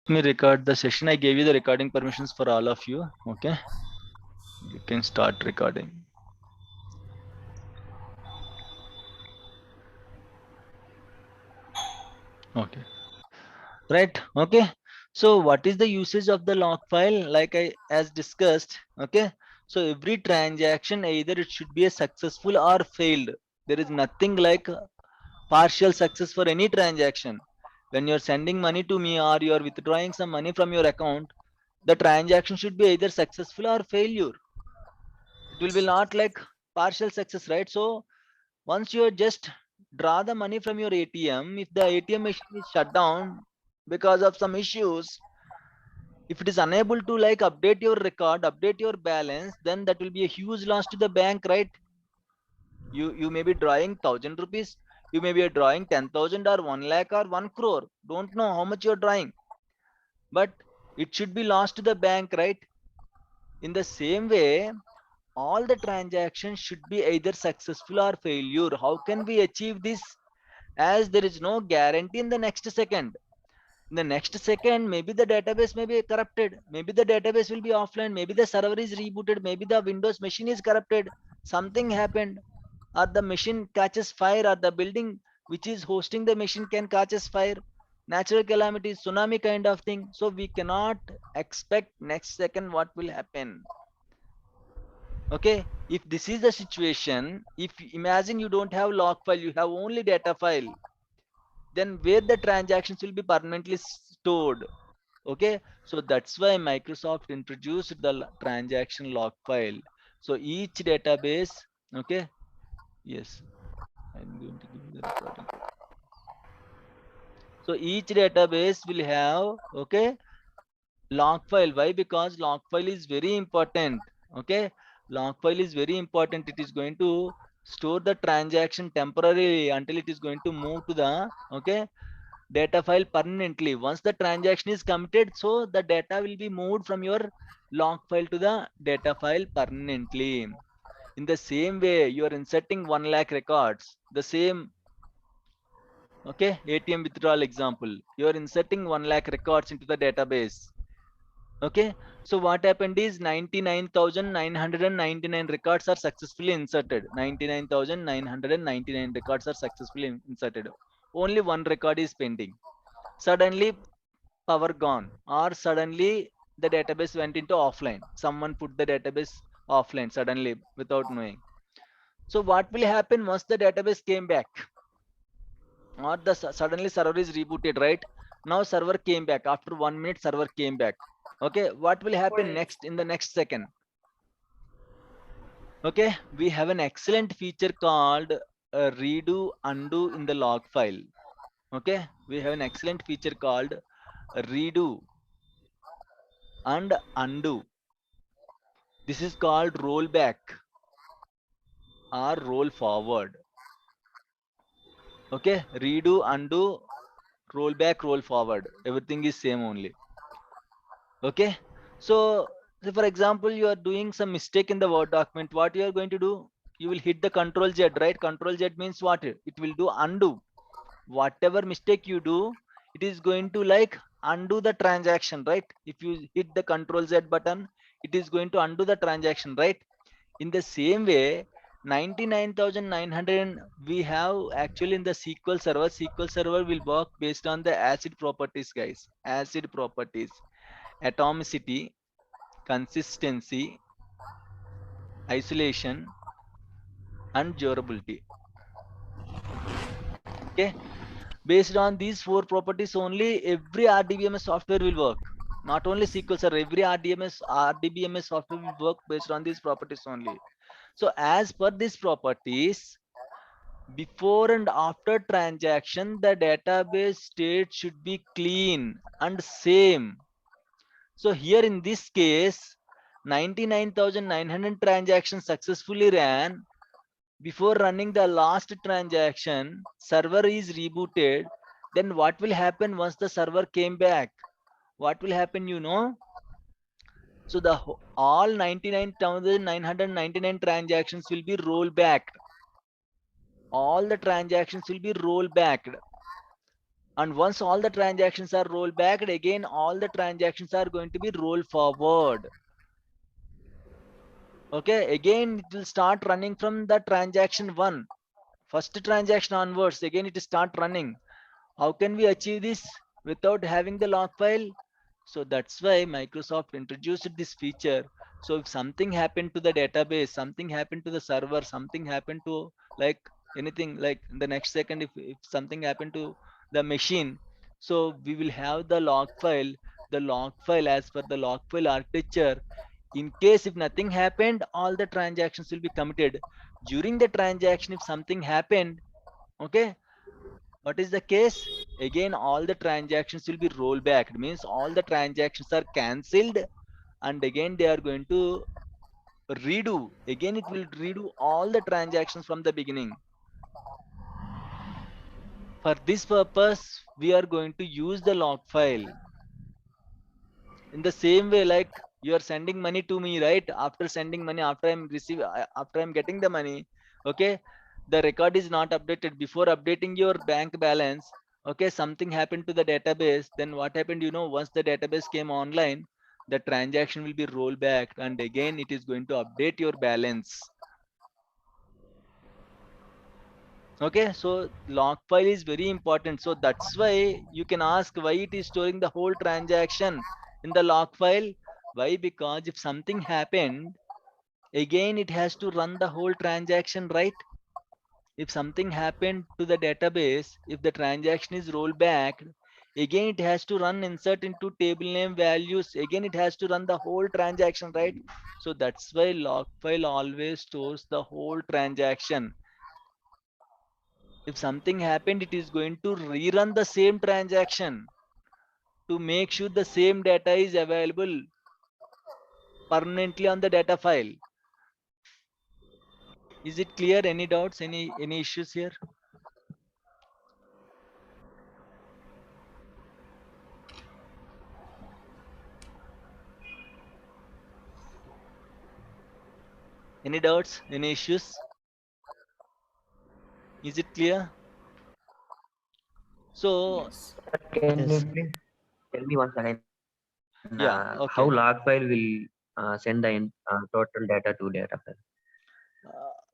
Let me record the session. I gave you the recording permissions for all of you. Okay, you can start recording. Okay, right. Okay, so what is the usage of the log file? Like I as discussed. Okay, so every transaction, either it should be a successful or failed. There is nothing like partial success for any transaction. When you're sending money to me or you're withdrawing some money from your account, the transaction should be either successful or failure. It will be not like partial success, right? So once you just draw the money from your ATM, if the ATM machine is shut down because of some issues, if it is unable to like update your record, update your balance, then that will be a huge loss to the bank, right? You may be drawing 1,000 rupees, you may be drawing 10,000 or 1 lakh or 1 crore. Don't know how much you're drawing, but it should be lost to the bank, right? In the same way, all the transactions should be either successful or failure. How can we achieve this? As there is no guarantee in the next second. In the next second, maybe the database may be corrupted, maybe the database will be offline, maybe the server is rebooted, maybe the Windows machine is corrupted, something happened, or the machine catches fire, or the building which is hosting the machine can catches fire, natural calamity, tsunami kind of thing. So we cannot expect next second what will happen. Okay, if this is the situation, if imagine you don't have log file, you have only data file, then where the transactions will be permanently stored. Okay, so that's why Microsoft introduced the transaction log file. So each database, okay, yes, I'm going to give you the recording. So each database will have, okay, log file. Why? Because log file is very important. Okay, log file is very important. It is going to store the transaction temporarily until it is going to move to the, okay, data file permanently. Once the transaction is committed, so the data will be moved from your log file to the data file permanently. In the same way, you are inserting 1 lakh records, the same, okay, ATM withdrawal example, you are inserting 1 lakh records into the database. Okay, so what happened is 99,999 records are successfully inserted. 99,999 records are successfully inserted. Only one record is pending. Suddenly power gone, or suddenly the database went into offline, someone put the database offline suddenly without knowing. So what will happen once the database came back, or the suddenly server is rebooted, right? Now server came back after 1 minute, server came back. Okay, what will happen next in the next second? Okay, we have an excellent feature called redo undo in the log file. Okay, we have an excellent feature called redo and undo. This is called rollback or roll forward. Okay, redo, undo, roll back, roll forward, everything is same only. Okay, so say for example you are doing some mistake in the Word document, what you are going to do? You will hit the Control Z, right? Control Z means what? It will do undo. Whatever mistake you do, it is going to like undo the transaction, right? If you hit the Control Z button, it is going to undo the transaction, right? In the same way, 99,900 we have actually in the SQL server. SQL server will work based on the ACID properties, guys. ACID properties: atomicity, consistency, isolation, and durability. Okay, based on these four properties only, every RDBMS software will work. Not only SQL server, every RDBMS software will work based on these properties only. So as per these properties, before and after transaction, the database state should be clean and same. So here in this case, 99,900 transactions successfully ran. Before running the last transaction, server is rebooted. Then what will happen once the server came back? What will happen, you know? So the all 99,999 transactions will be rolled back. All the transactions will be rolled back, And once all the transactions are rolled back, again all the transactions are going to be rolled forward. Okay, again it will start running from the transaction 1, first transaction onwards. Again it will start running. How can we achieve this without having the log file? So that's why Microsoft introduced this feature. So if something happened to the database, something happened to the server, something happened to like anything, like in the next second, if something happened to the machine, so we will have the log file. The log file, as per the log file architecture, in case if nothing happened, all the transactions will be committed. During the transaction, if something happened, okay, what is the case? Again all the transactions will be rolled back. It means all the transactions are cancelled, and again they are going to redo. Again it will redo all the transactions from the beginning. For this purpose we are going to use the log file. In the same way, like you are sending money to me, right? After sending money, after I'm getting the money, okay, the record is not updated. Before updating your bank balance, okay, something happened to the database. Then what happened, once the database came online, the transaction will be rolled back, and again it is going to update your balance. Okay, so log file is very important. So that's why you can ask why it is storing the whole transaction in the log file. Why? Because if something happened, again it has to run the whole transaction, right? If something happened to the database, if the transaction is rolled back, again it has to run insert into table name values. Again it has to run the whole transaction, right? So that's why log file always stores the whole transaction. If something happened, it is going to rerun the same transaction to make sure the same data is available permanently on the data file. Is it clear? Any doubts? Any issues here? Any doubts? Any issues? Is it clear? So Yes. Can you yes, please tell me once again yeah, how okay. log file will send the total data to data file?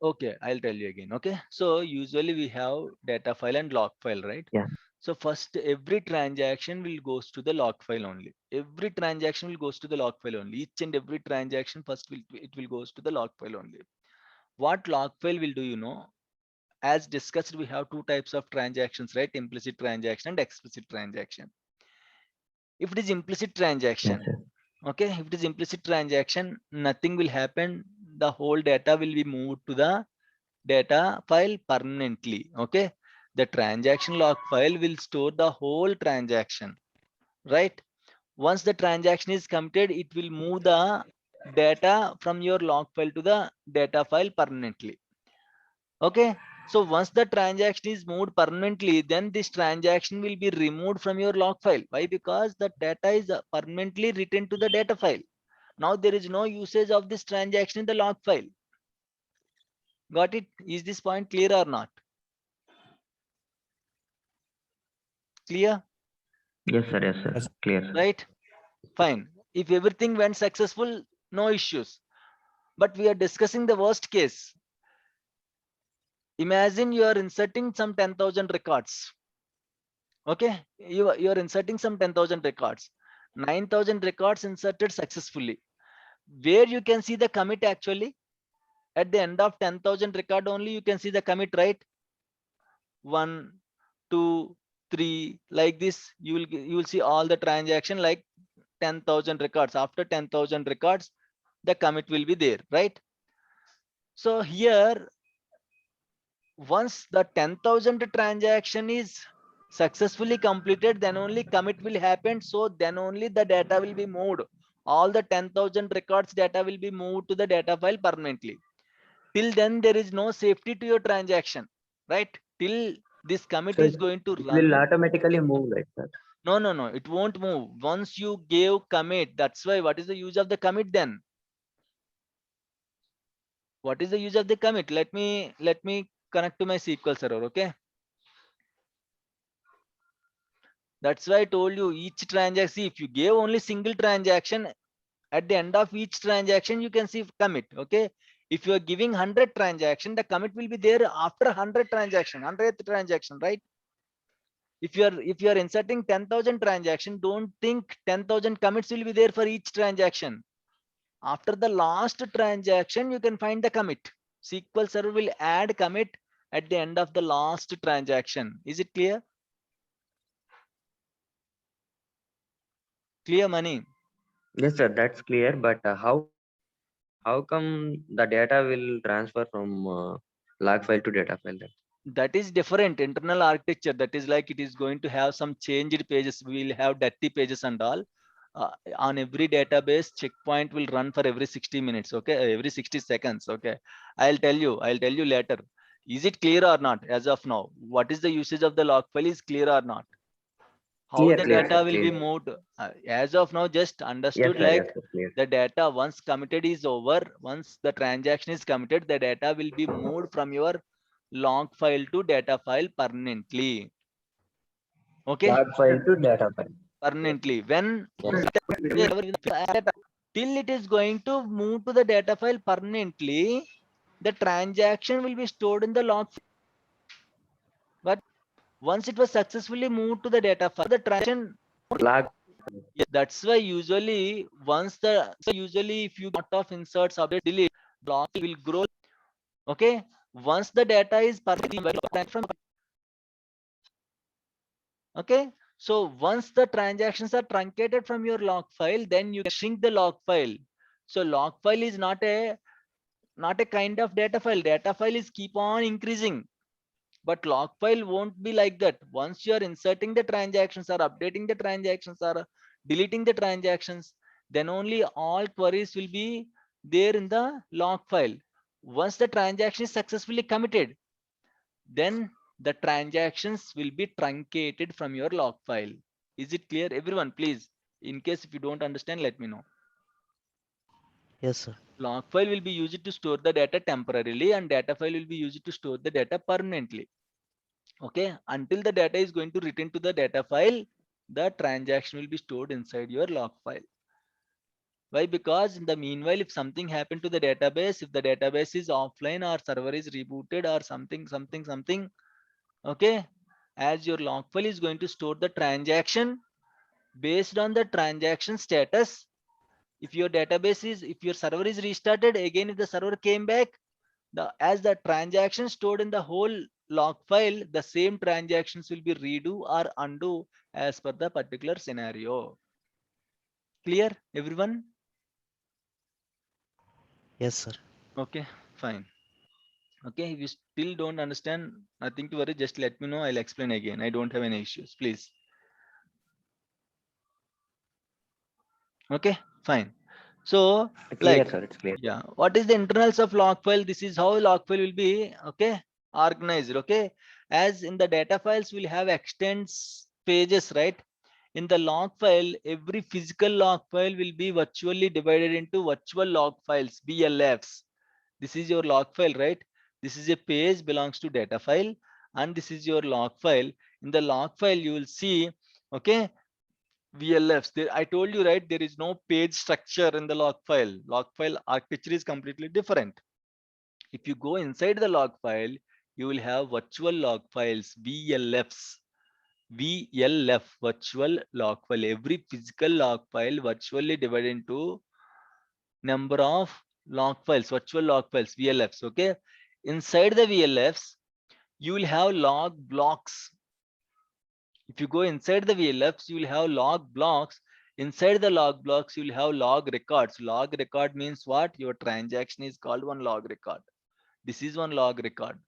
Okay, I'll tell you again. Okay, so usually we have data file and log file, right? Yeah. So first, every transaction will goes to the log file only. Every transaction will goes to the log file only. Each and every transaction first it will goes to the log file only. What log file will do, as discussed, we have two types of transactions, right? Implicit transaction and explicit transaction. If it is implicit Yes, transaction, sir. okay, if it is implicit transaction, nothing will happen. The whole data will be moved to the data file permanently. Okay, the transaction log file will store the whole transaction, right? Once the transaction is completed, it will move the data from your log file to the data file permanently. Okay, so once the transaction is moved permanently, then this transaction will be removed from your log file. Why? Because the data is permanently written to the data file. Now there is no usage of this transaction in the log file. Got it? Is this point clear or not? Clear? Yes, sir. Yes, sir. Yes. Clear, sir. Right? Fine. If everything went successful, no issues. But we are discussing the worst case. Imagine you are inserting some 10,000 records. Okay, you are inserting some 10,000 records. 9,000 records inserted successfully. Where you can see the commit actually? At the end of 10,000 record only you can see the commit, right? 1, 2, 3, like this. You will see all the transaction like 10,000 records. After 10,000 records, the commit will be there, right? So here, once the 10,000 transaction is successfully completed, then only commit will happen. So then only the data will be moved. All the 10,000 records data will be moved to the data file permanently. Till then, there is no safety to your transaction, right? Till this commit So is going to it will run. automatically move, right, sir? No, no, no, it won't move. Once you gave commit, that's why what is the use of the commit then? What is the use of the commit? Let me connect to my SQL server, okay? That's why I told you each transaction. See, if you gave only single transaction, at the end of each transaction, you can see commit. Okay. If you are giving 100 transaction, the commit will be there after 100 transaction, 100th transaction, right? If you are inserting 10,000 transaction, don't think 10,000 commits will be there for each transaction. After the last transaction, you can find the commit. SQL Server will add commit at the end of the last transaction. Is it clear? Clear, Money? Yes, sir, that's clear. But how come the data will transfer from log file to data file then? That is different internal architecture. That is like it is going to have some changed pages. We will have dirty pages and all. On every database, checkpoint will run for every 60 minutes. Okay, every 60 seconds. Okay, I'll tell you later. Is it clear or not? As of now, what is the usage of the log file is clear or not? How Clear, the clear, sir, data will clear. be moved? As of now, just Yes, understood sir, yes, like sir, clear. the data once committed is over. Once the transaction is committed, the data will be moved from your log file to data file permanently. Okay, Log file to data file. Yes, permanently. When yes, till it is going to move to the data file permanently, the transaction will be stored in the log file. But once it was successfully moved to the data file, the transaction. log. Yeah, that's why usually if you lot of inserts, update, delete, block will grow. Okay, once the data is from. Okay, so once the transactions are truncated from your log file, then you can shrink the log file. So log file is not a kind of data file. Data file is keep on increasing, but log file won't be like that. Once you are inserting the transactions or updating the transactions or deleting the transactions, then only all queries will be there in the log file. Once the transaction is successfully committed, then the transactions will be truncated from your log file. Is it clear, everyone? Please, in case if you don't understand, let me know. Yes, sir. Log file will be used to store the data temporarily, and data file will be used to store the data permanently. Okay, until the data is going to return to the data file, the transaction will be stored inside your log file. Why? Because in the meanwhile, if something happened to the database, if the database is offline or server is rebooted or something, okay, as your log file is going to store the transaction based on the transaction status. If your server is restarted again, if the server came back, as the transaction stored in the whole log file, the same transactions will be redo or undo as per the particular scenario. Clear, everyone? Yes, sir. Okay, fine. Okay, if you still don't understand, nothing to worry, just let me know, I'll explain again. I don't have any issues, please. Okay, fine. So Clear, like, sir, it's clear. yeah, what is the internals of log file? This is how log file will be, okay, organized. Okay, as in the data files will have extents pages, right? In the log file, every physical log file will be virtually divided into virtual log files, VLFs. This is your log file, right? This is a page belongs to data file, and this is your log file. In the log file, you will see, okay, VLFs. There, I told you, right? There is no page structure in the log file. Log file architecture is completely different. If you go inside the log file, you will have virtual log files, VLFs. VLF, virtual log file. Every physical log file virtually divided into number of log files, virtual log files, VLFs. Okay. Inside the VLFs, you will have log blocks. If you go inside the VLFs, you will have log blocks. Inside the log blocks, you will have log records. Log record means what? Your transaction is called one log record. This is one log record.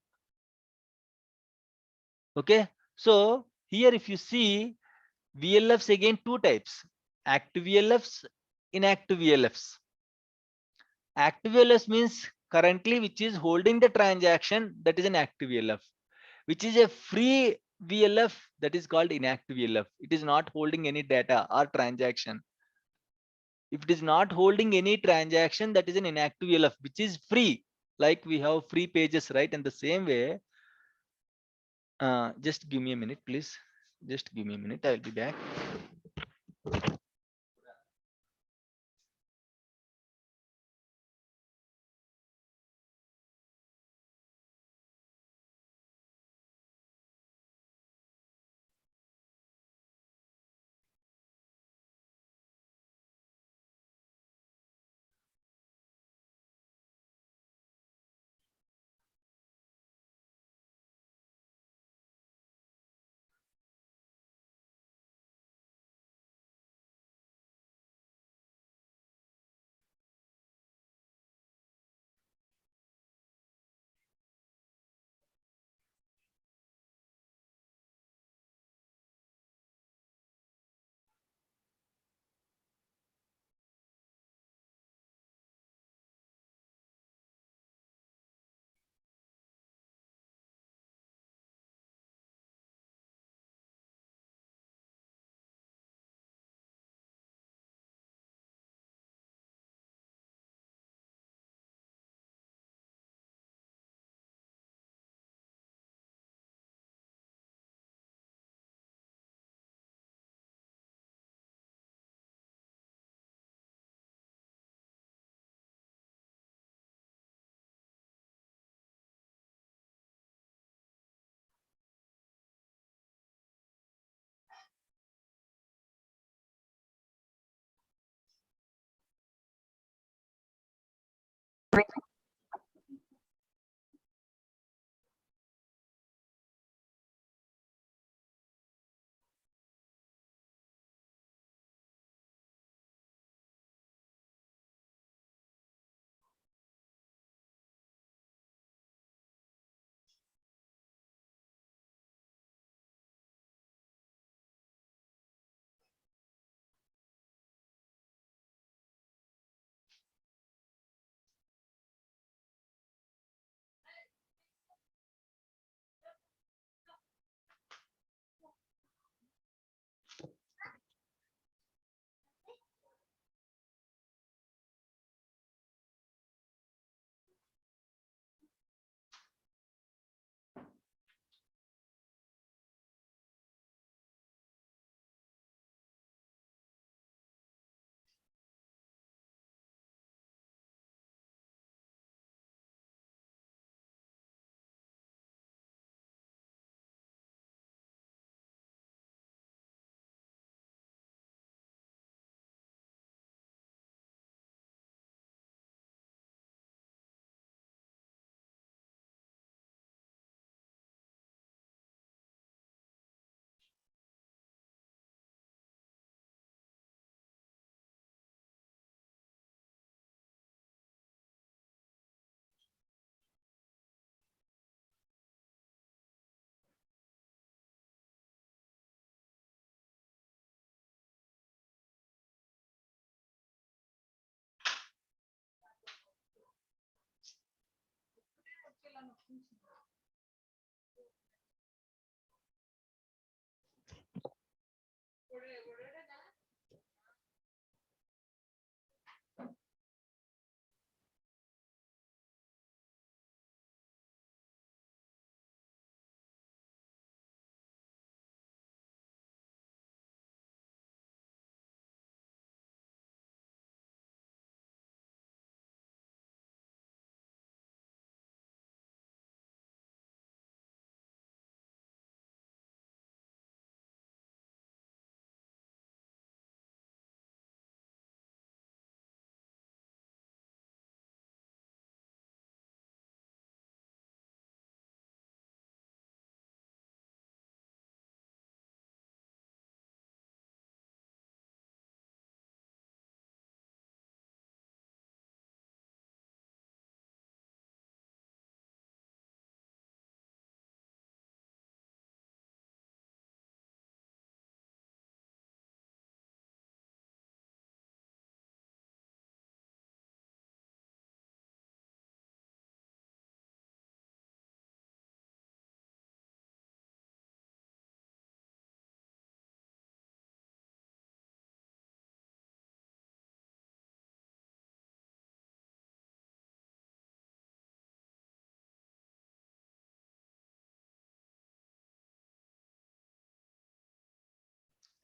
Okay. So here, if you see VLFs, again two types: active VLFs, inactive VLFs. Active VLFs means currently which is holding the transaction, that is an active VLF. Which is a free VLF, that is called inactive VLF. It is not holding any data or transaction. If it is not holding any transaction, that is an inactive VLF, which is free. Like we have free pages, right? In the same way, just give me a minute, please. Just give me a minute. I will be back.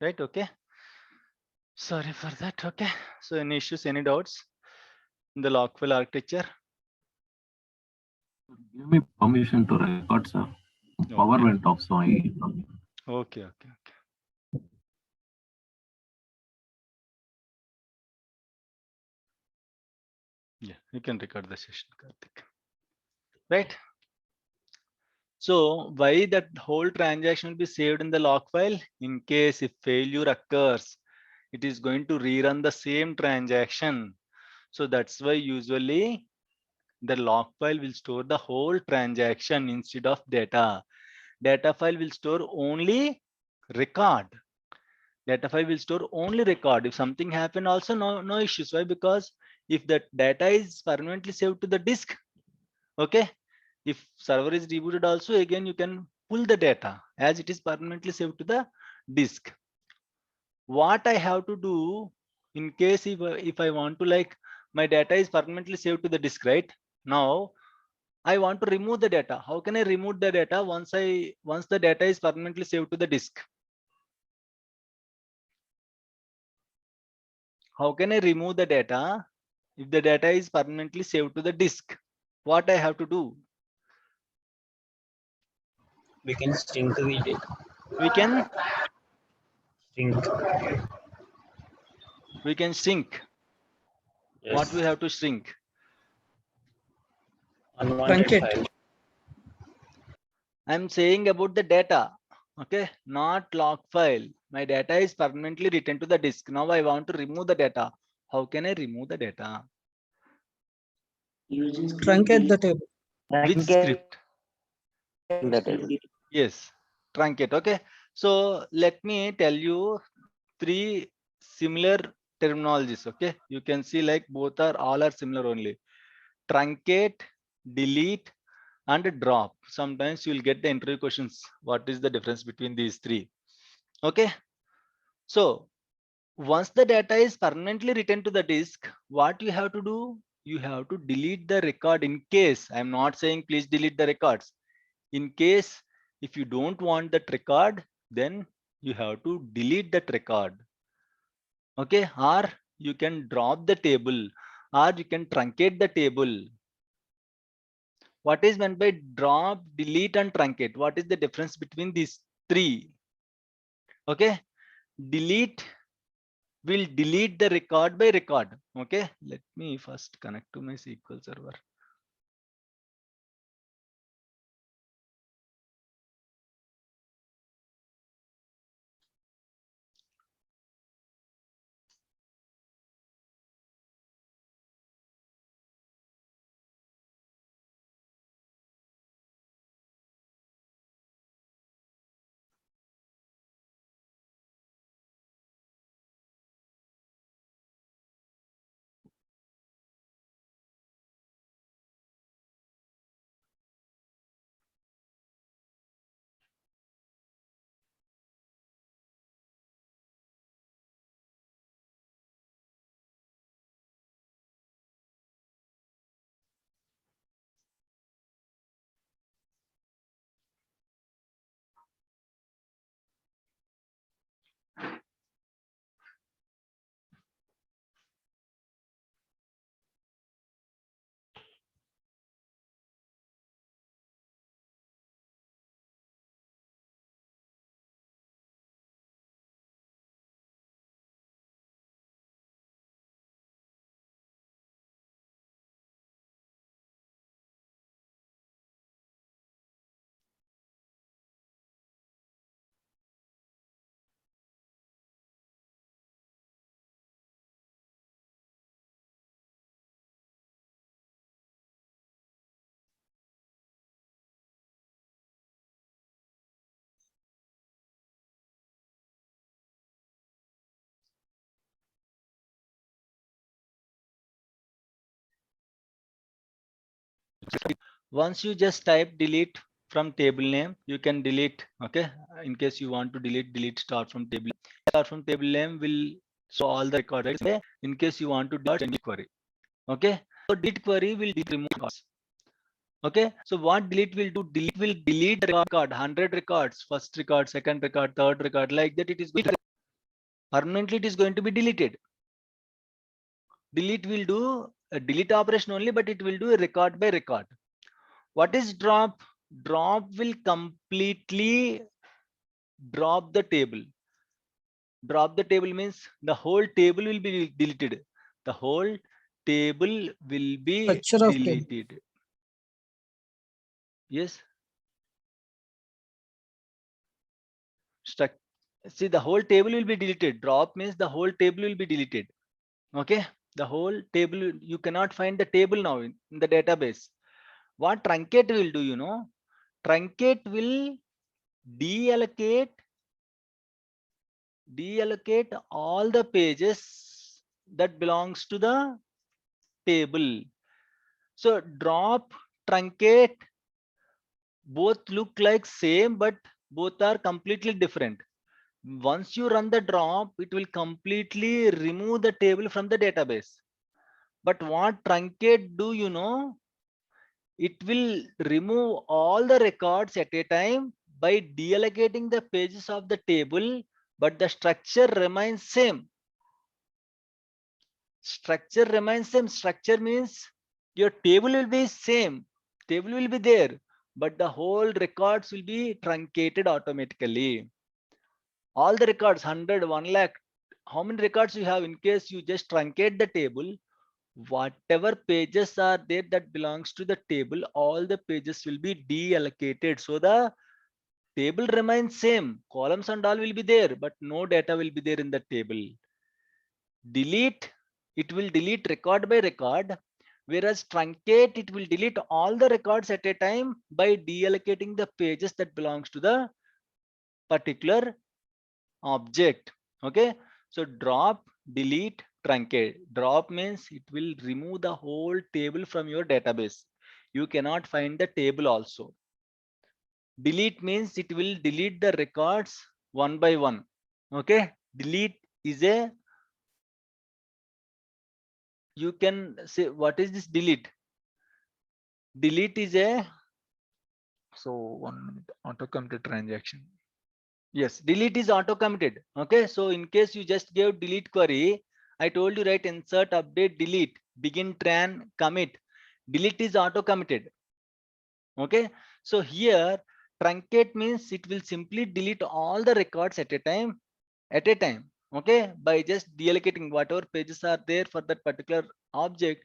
right? Okay, sorry for that. Okay, so any issues, any doubts in the log file architecture? Give me permission to record, sir. Power Okay, went off, so I. okay. Yeah, you can record the session, Karthik. Right? So why that whole transaction will be saved in the log file? In case if failure occurs, it is going to rerun the same transaction. So that's why usually the log file will store the whole transaction instead of data. Data file will store only record. Data file will store only record. If something happened also, no issues. Why? Because if that data is permanently saved to the disk, okay, if server is rebooted also, again you can pull the data as it is permanently saved to the disk. What I have to do in case if I want to, like, my data is permanently saved to the disk, right? Now I want to remove the data. How can I remove the data once the data is permanently saved to the disk? How can I remove the data if the data is permanently saved to the disk? What I have to do? We can sync the data. We can Sync. shrink. What Yes. we have to shrink? Unwanted Truncate. file. I'm saying about the data, okay, not log file. My data is permanently written to the disk. Now I want to remove the data. How can I remove the data? Truncate the table. Which script? The table. Yes, truncate. Okay, so let me tell you three similar terminologies. Okay, you can see like both are all are similar only. Truncate, delete, and drop. Sometimes you will get the interview questions. What is the difference between these three? Okay, so once the data is permanently written to the disk, what you have to do? You have to delete the record in case. I'm not saying please delete the records. In case if you don't want that record, then you have to delete that record. Okay, or you can drop the table, or you can truncate the table. What is meant by drop, delete, and truncate? What is the difference between these three? Okay, delete will delete the record by record. Okay, let me first connect to my SQL server. Once you just type delete from table name, you can delete. Okay, in case you want to delete start from table. Start from table name will show all the records. Right? Okay? In case you want to delete any query. Okay, so delete query will remove records. Okay, so what delete will do? Delete the record 100 records, first record, second record, third record, like that. It is good. Permanently it is going to be deleted. Delete will do a delete operation only, but it will do a record by record. What is drop? Drop will completely drop the table. Drop the table means the whole table will be deleted. The whole table will be Structure of table. deleted. Yes. See, the whole table will be deleted. Drop means the whole table will be deleted. Okay. The whole table, you cannot find the table now in the database. What truncate will do, you know? Truncate will deallocate all the pages that belongs to the table. So drop, truncate, both look like same, but both are completely different. Once you run the drop, it will completely remove the table from the database. But what truncate do, you know? It will remove all the records at a time by deallocating the pages of the table, but the structure remains same. Structure remains same. Structure means your table will be same. Table will be there, but the whole records will be truncated automatically. All the records, 100, 1 lakh, how many records you have? In case you just truncate the table, whatever pages are there that belongs to the table, all the pages will be deallocated. So the table remains same. Columns and all will be there, but no data will be there in the table. Delete, it will delete record by record, whereas truncate, it will delete all the records at a time by deallocating the pages that belongs to the particular object. Okay, so drop, delete, truncate. Drop means it will remove the whole table from your database. You cannot find the table also. Delete means it will delete the records one by one. Okay, delete is a, you can say, what is this delete? Delete is a, so 1 minute, auto committed transaction. Yes, delete is auto committed. Okay, so in case you just gave delete query, I told you, right? Insert, update, delete, begin, tran, commit. Delete is auto committed. Okay, so here truncate means it will simply delete all the records at a time. Okay, by just deallocating whatever pages are there for that particular object.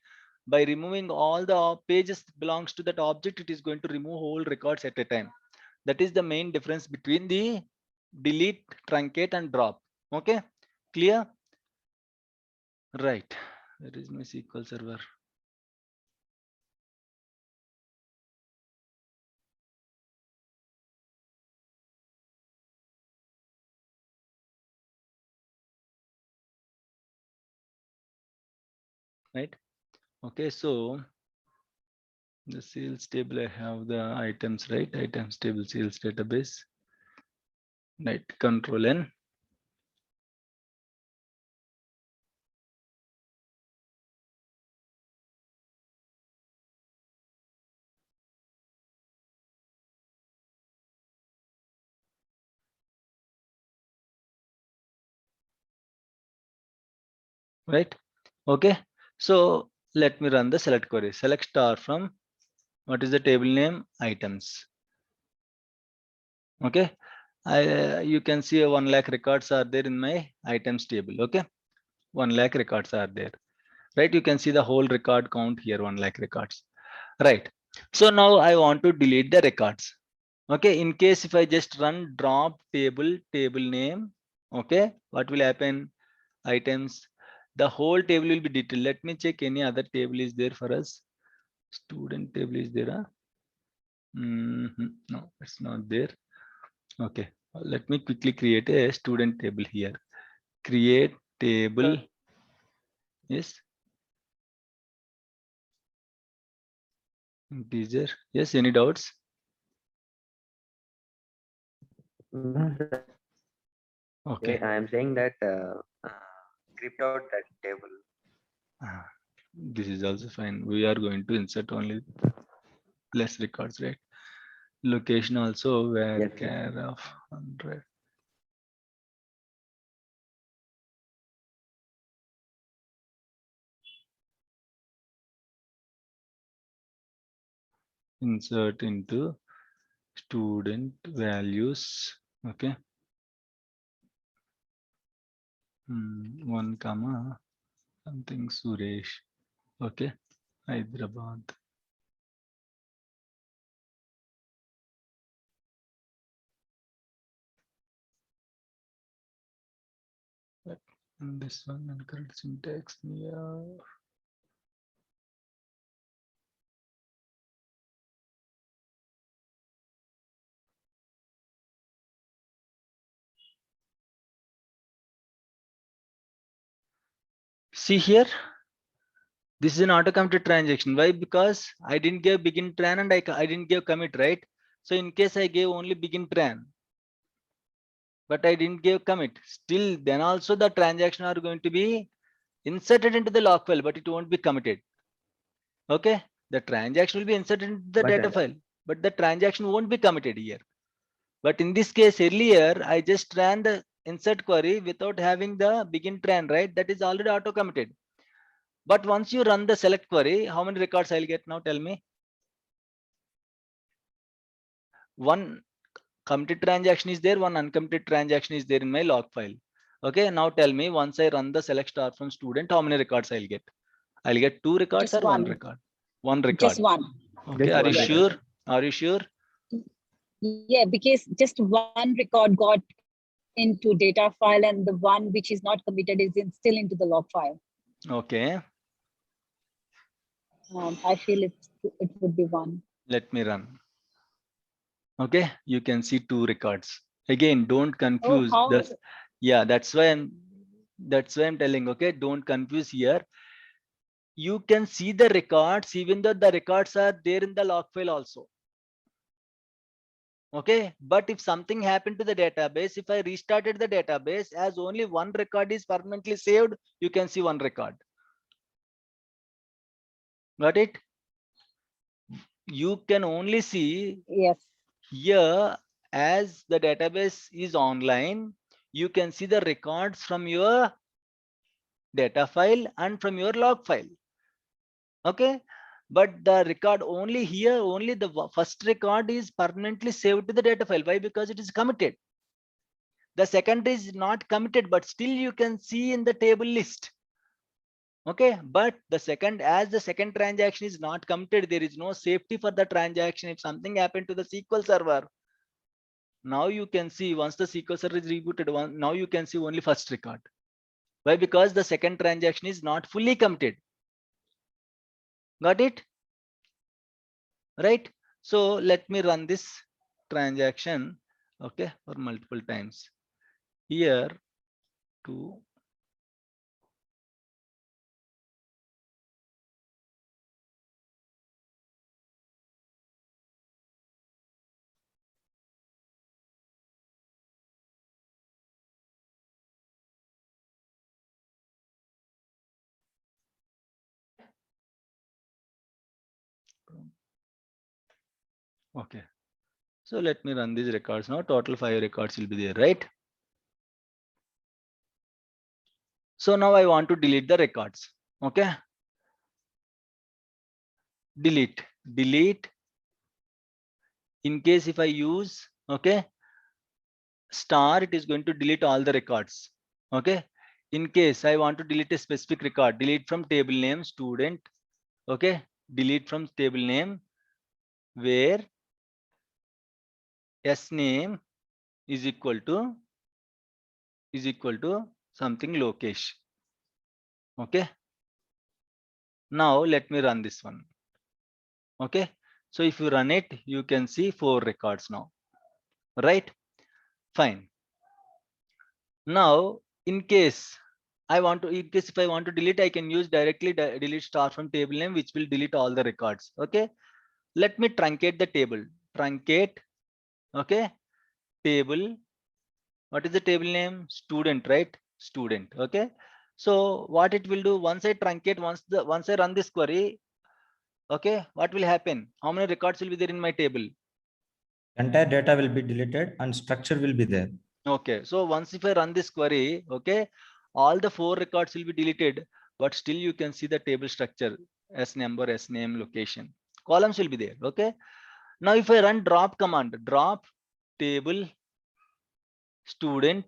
By removing all the pages belongs to that object, it is going to remove whole records at a time. That is the main difference between the delete, truncate, and drop. Okay, clear? Right, where is my SQL server? Right. Okay, so the sales table, I have the items, right? Items table, sales database, right? Control N. Right. Okay, so let me run the select query. Select star from, what is the table name? Items. Okay, you can see 1 lakh records are there in my items table. Okay, 1 lakh records are there, right? You can see the whole record count here, 1 lakh records, right? So now I want to delete the records. Okay, in case if I just run drop table name, okay, what will happen? Items, the whole table will be deleted. Let me check any other table is there for us. Student table is there, huh? No, it's not there. Okay, let me quickly create a student table here. Create table. Yes, integer. Yes, any doubts? No, sir. Okay. I am saying that script out that table. This is also fine. We are going to insert only less records, right? Location also where Yes, yes. care of 100. insert into student values. Okay. 1 comma something Suresh. Okay. Hyderabad. And this one incorrect syntax. Yeah. See here, this is an auto committed transaction. Why? Because I didn't give begin tran and I didn't give commit, right? So in case I gave only begin tran, but I didn't give commit, still then also the transaction are going to be inserted into the log file, but it won't be committed. Okay, the transaction will be inserted into the But, data file, but the transaction won't be committed here. But in this case, earlier I just ran the insert query without having the begin tran, right? That is already auto committed. But once you run the select query, how many records I'll get now? Tell me. One committed transaction is there, one uncommitted transaction is there in my log file. Okay, now tell me, once I run the select star from student, how many records I'll get? I'll get 2 records Just or one one. record? One record. Just one. Okay, Just are you one sure? record. Are you sure? Yeah, because just one record got into data file and the one which is not committed is still into the log file. Okay, I feel it would be one. let me run. Okay, you can see 2 records. Again, don't Oh, confuse how? this. Yeah, that's why I'm telling. Okay, don't confuse here. You can see the records even though the records are there in the log file also. Okay, but if something happened to the database, if I restarted the database, as only one record is permanently saved, you can see one record. Got it? You can only see Yes. here, as the database is online, you can see the records from your data file and from your log file. Okay, but the record only here, only the first record is permanently saved to the data file. Why? Because it is committed. The second is not committed, but still you can see in the table list. Okay, but the second, as the second transaction is not committed, there is no safety for the transaction. If something happened to the SQL server, now you can see, once the SQL server is rebooted, now you can see only first record. Why? Because the second transaction is not fully committed. Got it? Right? So let me run this transaction, okay, for multiple times. Here to okay. So let me run these records now. Total 5 records will be there, right? So now I want to delete the records. Okay. Delete. In case if I use, okay, star, it is going to delete all the records. Okay. In case I want to delete a specific record, delete from table name student. Okay. Delete from table name where s name is equal to something Lokesh. Okay. Now let me run this one. Okay. So if you run it, you can see 4 records now. Right? Fine. Now, in case if I want to delete, I can use directly delete star from table name, which will delete all the records. Okay. Let me truncate the table. Truncate. Okay. Table. What is the table name? Student, right? Student. Okay. So what it will do, once I truncate, once I run this query, okay, what will happen? How many records will be there in my table? Entire data will be deleted and structure will be there. Okay, so once if I run this query, okay, all the 4 records will be deleted, but still you can see the table structure, s number, s name, location. columns will be there. Okay. Now if I run drop command, drop table student